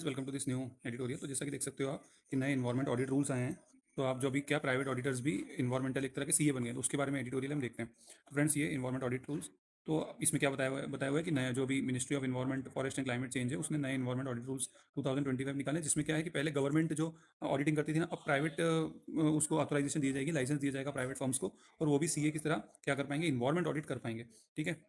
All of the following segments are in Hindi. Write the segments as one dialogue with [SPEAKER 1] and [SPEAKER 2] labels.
[SPEAKER 1] Welcome to this new editorial. तो जैसा कि देख सकते हो आप कि नए इन्वायरमेंट ऑडिट रूल्स आए हैं। तो आप जो अभी क्या प्राइवेट ऑडिटर्स भी इन्वायरमेंटल एक तरह के सीए बन गए हैं, तो उसके बारे में एडिटोरियल हम देखते हैं। तो फ्रेंड्स, ये इन्वायरमेंट ऑडिट रूल्स, तो इसमें क्या बताया हुआ है कि नया जो भी ministry of environment forest and climate change है, उसने नए इन्वायरमेंट ऑडिट रूल्स 2025 निकाले, जिसमें क्या है कि पहले गवर्नमेंट जो ऑडिटिंग करती थी ना, अब प्राइवेट उसको ऑथराइजेशन दी जाएगी, लाइसेंस दिया जाएगा प्राइवेट फर्म्स को, और वो भी सीए की तरह क्या कर पाएंगे, इन्वायरमेंट ऑडिट कर पाएंगे। ठीक है।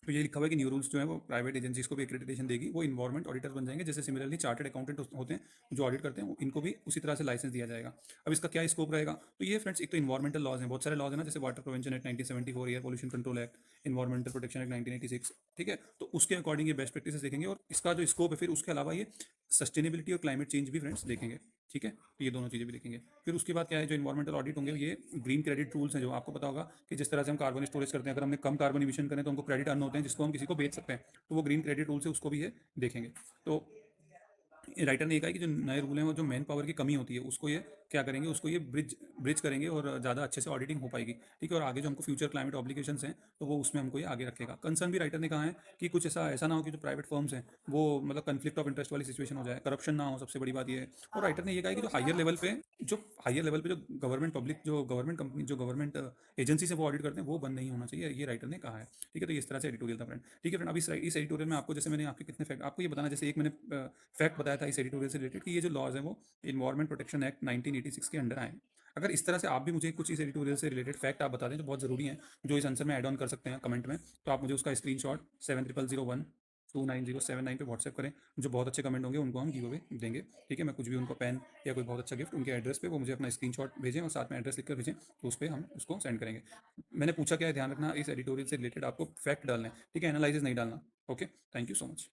[SPEAKER 1] तो ये लिखा हुआ है कि न्यू रूल्स जो है वो प्राइवेट एजेंसीज को भी एक्रेडिटेशन देगी, वो इन्वायरमेंट ऑडिटर्स बन जाएंगे। जैसे सिमिलरली चार्टर्ड अकाउंटेंट होते हैं जो ऑडिट करते हैं, इनको भी उसी तरह से लाइसेंस दिया जाएगा। अब इसका क्या स्कोप रहेगा? तो ये फ्रेंड्स, एक तो इन्वायरमेंटल लॉज हैं, बहुत सारे लॉज हैं ना, जैसे water prevention act 1974, air pollution control act, environmental protection act 1986। ठीक है। तो उसके अकॉर्डिंग ये बेस्ट प्रैक्टिस देखेंगे, और इसका जो स्कोप है फिर उसके अलावा ये सस्टेनेबिलिटी और क्लाइमेट चेंज भी फ्रेंड्स देखेंगे। ठीक है। तो ये दोनों चीज़ें भी देखेंगे। फिर उसके बाद क्या है, जो इन्वायरमेंटल ऑडिट होंगे, ये ग्रीन क्रेडिट रूल्स हैं, जो आपको पता होगा कि जिस तरह से हम कार्बन स्टोरेज करते हैं, अगर हमने कम कार्बन इमिशन करें तो हमको क्रेडिट अर्न होते हैं, जिसको हम किसी को बेच सकते हैं। तो वो ग्रीन क्रेडिट रूल्स है, उसको भी ये देखेंगे। तो राइटर ने ये कहा कि जो नए रूल हैं वो जो मैन पावर की कमी होती है उसको ये क्या करेंगे, उसको ये ब्रिज ब्रिज करेंगे, और ज़्यादा अच्छे से ऑडिटिंग हो पाएगी। ठीक है। और आगे जो हमको फ्यूचर क्लाइमेट ऑब्लिगेशंस हैं, तो वो उसमें हमको ये आगे रखेगा। कंसर्न भी राइटर ने कहा है कि कुछ ऐसा ऐसा ना हो कि जो प्राइवेट फर्म्स हैं वो मतलब कन्फ्लिक्ट ऑफ इंटरेस्ट वाली सिचुएशन हो जाए, करप्शन ना हो, सबसे बड़ी बात ये है। और राइटर ने ये कहा है कि जो गवर्नमेंट कंपनी, जो गवर्नमेंट एजेंसी से वो ऑडिट करते हैं, वो बंद नहीं होना चाहिए, ये राइटर ने कहा है। ठीक है। तो इस तरह से एडिटोरियल था फ्रेंड। ठीक है फ्रेंड। अब इस एडिटोरियल में आपको, जैसे मैंने आपके कितने फैक्ट आपको ये बताना, जैसे एक मैंने फैक्ट बताया था इस एडिटोरियल से रिलेटेड, कि ये जो लॉज है वो इन्वायरमेंट प्रोटेक्शन एक्ट 1986 के अंडर आए हैं। अगर इस तरह से आप भी मुझे कुछ इस एडिटोरियल से रिलेटेड फैक्ट आप बता दें जो बहुत ज़रूरी हैं, जो इस आंसर में ऐड ऑन कर सकते हैं कमेंट में, तो आप मुझे उसका स्क्रीनशॉट 70012907 पे व्हाट्सएप करें। जो बहुत अच्छे कमेंट होंगे उनको हम गिव अवे देंगे। ठीक है। मैं कुछ भी उनको पेन या कोई बहुत अच्छा गिफ्ट उनके एड्रेस पे वो मुझे अपना स्क्रीनशॉट भेजें और साथ में एड्रेस लिखकर भेजें, तो उस पर हम उसको सेंड करेंगे। मैंने पूछा क्या है, ध्यान रखना, इस एडिटोरियल से रिलेटेड आपको फैक्ट डालना है। ठीक है। एनालिसिस नहीं डालना। Okay. Thank you so much.